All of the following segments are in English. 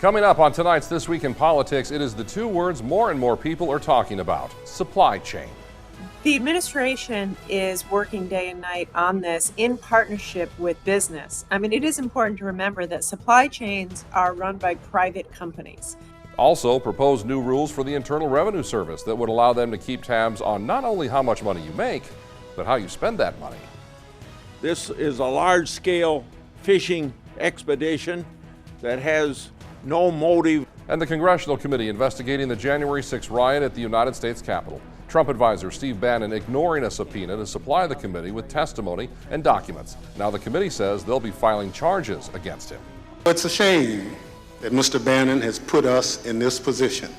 Coming up on tonight's This Week in Politics, it is the two words more and more people are talking about: supply chain. The administration is working day and night on this in partnership with business. I mean, it is important to remember that supply chains are run by private companies. Also, proposed new rules for the Internal Revenue Service that would allow them to keep tabs on not only how much money you make, but how you spend that money. This is a large-scale fishing expedition that has no motive. And the Congressional Committee investigating the January 6th riot at the United States Capitol. Trump advisor Steve Bannon ignoring a subpoena to supply the committee with testimony and documents. Now the committee says they'll be filing charges against him. It's a shame that Mr. Bannon has put us in this position,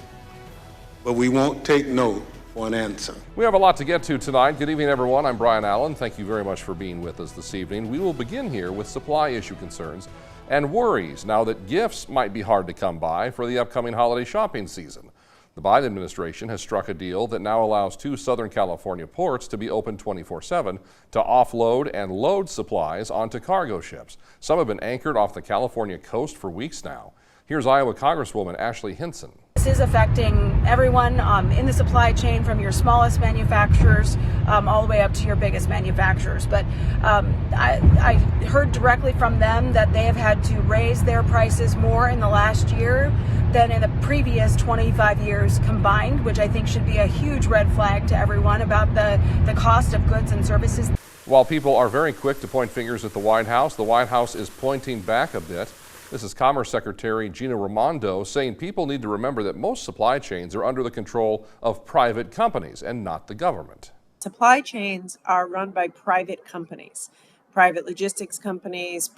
but we won't take no for an answer. We have a lot to get to tonight. Good evening, everyone. I'm Brian Allen. Thank you very much for being with us this evening. We will begin here with supply issue concerns and worries now that gifts might be hard to come by for the upcoming holiday shopping season. The Biden administration has struck a deal that now allows 2 Southern California ports to be open 24/7 to offload and load supplies onto cargo ships. Some have been anchored off the California coast for weeks now. Here's Iowa Congresswoman Ashley Hinson. This is affecting everyone in the supply chain, from your smallest manufacturers all the way up to your biggest manufacturers. But I heard directly from them that they have had to raise their prices more in the last year than in the previous 25 years combined, which I think should be a huge red flag to everyone about the cost of goods and services. While people are very quick to point fingers at the White House is pointing back a bit. This is Commerce Secretary Gina Raimondo saying people need to remember that most supply chains are under the control of private companies and not the government. Supply chains are run by private companies, private logistics companies,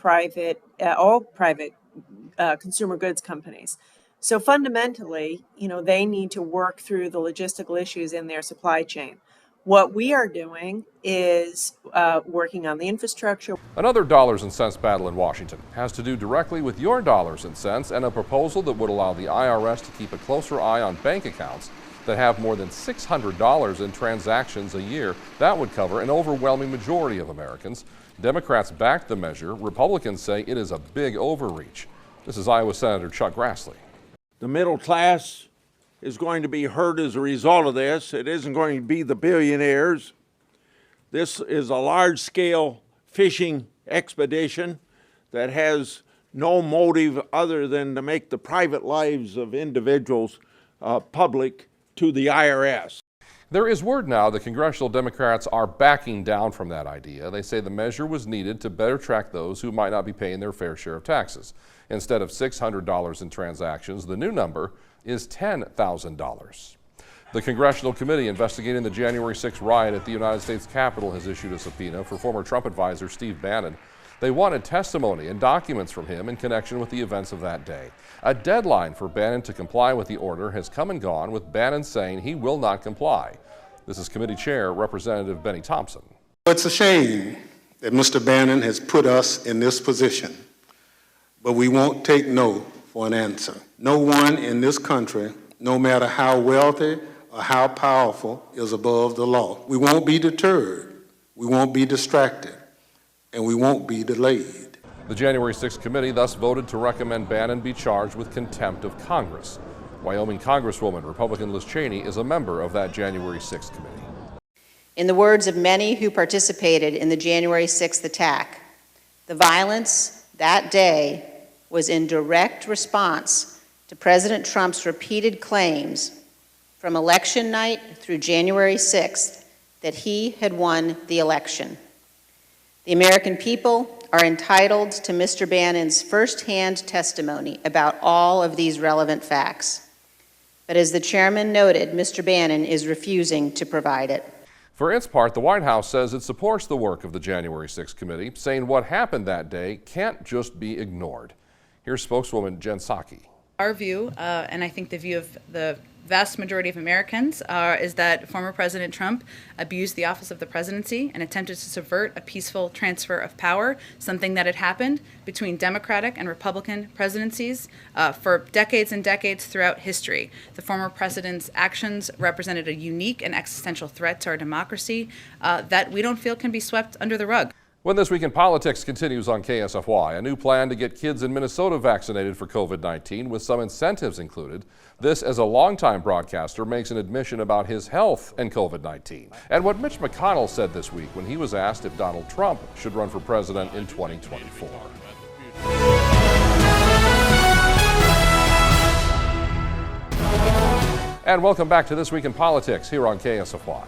all private consumer goods companies. So fundamentally, they need to work through the logistical issues in their supply chain. What we are doing is working on the infrastructure. Another dollars and cents battle in Washington has to do directly with your dollars and cents and a proposal that would allow the IRS to keep a closer eye on bank accounts that have more than $600 in transactions a year. That would cover an overwhelming majority of Americans. Democrats backed the measure. Republicans say it is a big overreach. This is Iowa Senator Chuck Grassley. The middle class is going to be hurt as a result of this. It isn't going to be the billionaires. This is a large-scale fishing expedition that has no motive other than to make the private lives of individuals public to the IRS. There is word now that congressional Democrats are backing down from that idea. They say the measure was needed to better track those who might not be paying their fair share of taxes. Instead of $600 in transactions, the new number is $10,000. The Congressional Committee investigating the January 6th riot at the United States Capitol has issued a subpoena for former Trump advisor Steve Bannon. They wanted testimony and documents from him in connection with the events of that day. A deadline for Bannon to comply with the order has come and gone, with Bannon saying he will not comply. This is Committee Chair Representative Benny Thompson. It's a shame that Mr. Bannon has put us in this position, but we won't take no for an answer. No one in this country, no matter how wealthy or how powerful, is above the law. We won't be deterred, we won't be distracted, and we won't be delayed. The January 6th committee thus voted to recommend Bannon be charged with contempt of Congress. Wyoming Congresswoman Republican Liz Cheney is a member of that January 6th committee. In the words of many who participated in the January 6th attack, the violence that day was in direct response to President Trump's repeated claims from election night through January 6th that he had won the election. The American people are entitled to Mr. Bannon's firsthand testimony about all of these relevant facts. But as the chairman noted, Mr. Bannon is refusing to provide it. For its part, the White House says it supports the work of the January 6th committee, saying what happened that day can't just be ignored. Here's spokeswoman Jen Psaki. Our view, and I think the view of the vast majority of Americans, is that former President Trump abused the office of the presidency and attempted to subvert a peaceful transfer of power, something that had happened between Democratic and Republican presidencies for decades and decades throughout history. The former president's actions represented a unique and existential threat to our democracy that we don't feel can be swept under the rug. When This Week in Politics continues on KSFY, a new plan to get kids in Minnesota vaccinated for COVID-19 with some incentives included. This, as a longtime broadcaster, makes an admission about his health and COVID-19 and what Mitch McConnell said this week when he was asked if Donald Trump should run for president in 2024. And welcome back to This Week in Politics here on KSFY.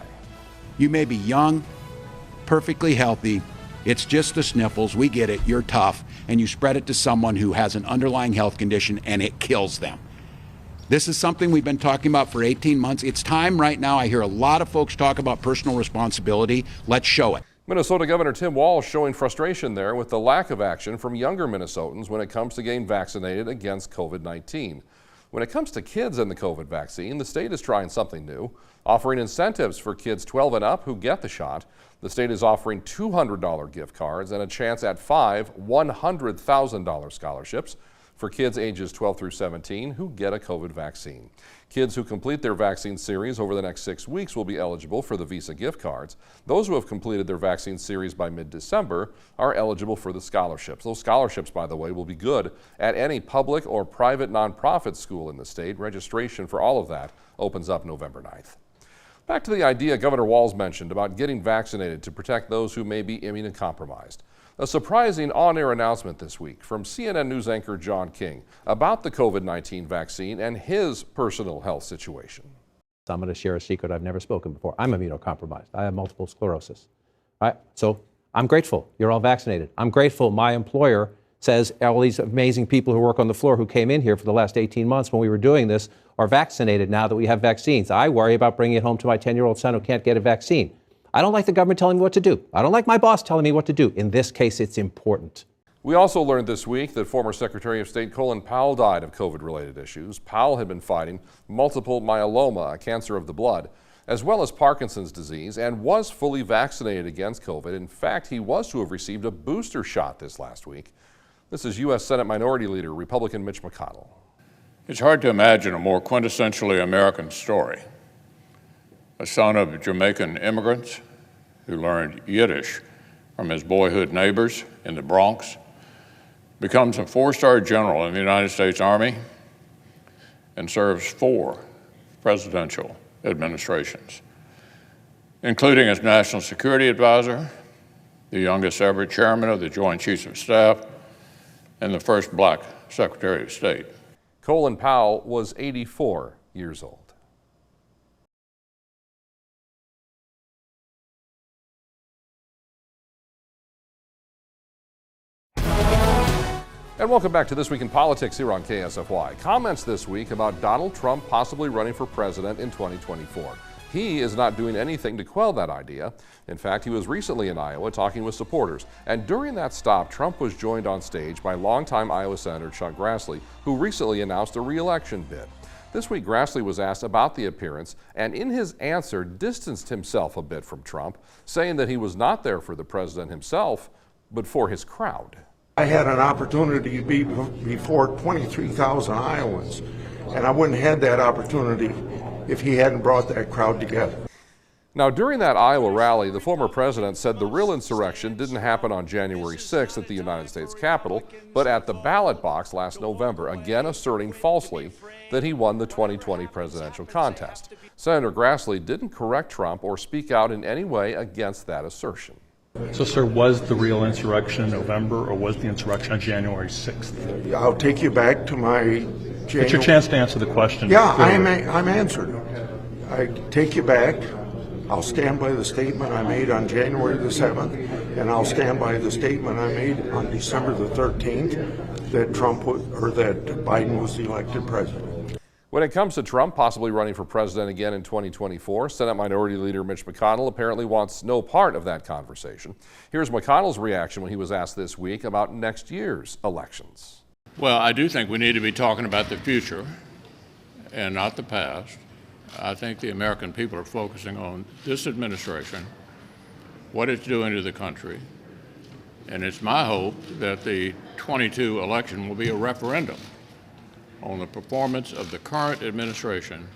You may be young, perfectly healthy. It's just the sniffles. We get it. You're tough. And you spread it to someone who has an underlying health condition and it kills them. This is something we've been talking about for 18 months. It's time right now. I hear a lot of folks talk about personal responsibility. Let's show it. Minnesota Governor Tim Walz showing frustration there with the lack of action from younger Minnesotans when it comes to getting vaccinated against COVID-19. When it comes to kids and the COVID vaccine, the state is trying something new, offering incentives for kids 12 and up who get the shot. The state is offering $200 gift cards and a chance at 5 $100,000 scholarships for kids ages 12 through 17 who get a COVID vaccine. Kids who complete their vaccine series over the next 6 weeks will be eligible for the Visa gift cards. Those who have completed their vaccine series by mid-December are eligible for the scholarships. Those scholarships, by the way, will be good at any public or private nonprofit school in the state. Registration for all of that opens up November 9th. Back to the idea Governor Walz mentioned about getting vaccinated to protect those who may be immunocompromised. A surprising on-air announcement this week from CNN News anchor John King about the COVID-19 vaccine and his personal health situation. I'm going to share a secret I've never spoken before. I'm immunocompromised. I have multiple sclerosis. All right? So I'm grateful you're all vaccinated. I'm grateful my employer says all these amazing people who work on the floor who came in here for the last 18 months when we were doing this are vaccinated now that we have vaccines. I worry about bringing it home to my 10-year-old son who can't get a vaccine. I don't like the government telling me what to do. I don't like my boss telling me what to do. In this case, it's important. We also learned this week that former Secretary of State Colin Powell died of COVID-related issues. Powell had been fighting multiple myeloma, a cancer of the blood, as well as Parkinson's disease, and was fully vaccinated against COVID. In fact, he was to have received a booster shot this last week. This is U.S. Senate Minority Leader, Republican Mitch McConnell. It's hard to imagine a more quintessentially American story. A son of Jamaican immigrants who learned Yiddish from his boyhood neighbors in the Bronx becomes a four-star general in the United States Army and serves 4 presidential administrations, including as National Security Advisor, the youngest ever chairman of the Joint Chiefs of Staff, and the first black Secretary of State. Colin Powell was 84 years old. And welcome back to This Week in Politics here on KSFY. Comments this week about Donald Trump possibly running for president in 2024. He is not doing anything to quell that idea. In fact, he was recently in Iowa talking with supporters. And during that stop, Trump was joined on stage by longtime Iowa Senator Chuck Grassley, who recently announced a re-election bid. This week, Grassley was asked about the appearance, and in his answer, distanced himself a bit from Trump, saying that he was not there for the president himself, but for his crowd. I had an opportunity to be before 23,000 Iowans, and I wouldn't have had that opportunity if he hadn't brought that crowd together. Now, during that Iowa rally, the former president said the real insurrection didn't happen on January 6th at the United States Capitol, but at the ballot box last November, again asserting falsely that he won the 2020 presidential contest. Senator Grassley didn't correct Trump or speak out in any way against that assertion. So, sir, was the real insurrection in November or was the insurrection on January 6th? I'll take you back to my It's your chance to answer the question. Yeah, I'm answered. I take you back. I'll stand by the statement I made on January the 7th, and I'll stand by the statement I made on December the 13th that that Biden was the elected president. When it comes to Trump possibly running for president again in 2024, Senate Minority Leader Mitch McConnell apparently wants no part of that conversation. Here's McConnell's reaction when he was asked this week about next year's elections. Well, I do think we need to be talking about the future and not the past. I think the American people are focusing on this administration, what it's doing to the country, and it's my hope that the 22 election will be a referendum on the performance of the current administration,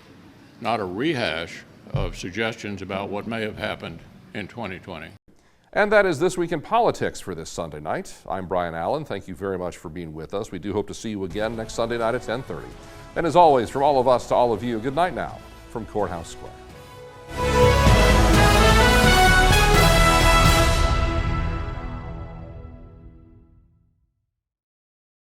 not a rehash of suggestions about what may have happened in 2020. And that is This Week in Politics for this Sunday night. I'm Brian Allen. Thank you very much for being with us. We do hope to see you again next Sunday night at 10:30. And as always, from all of us to all of you, good night now from Courthouse Square.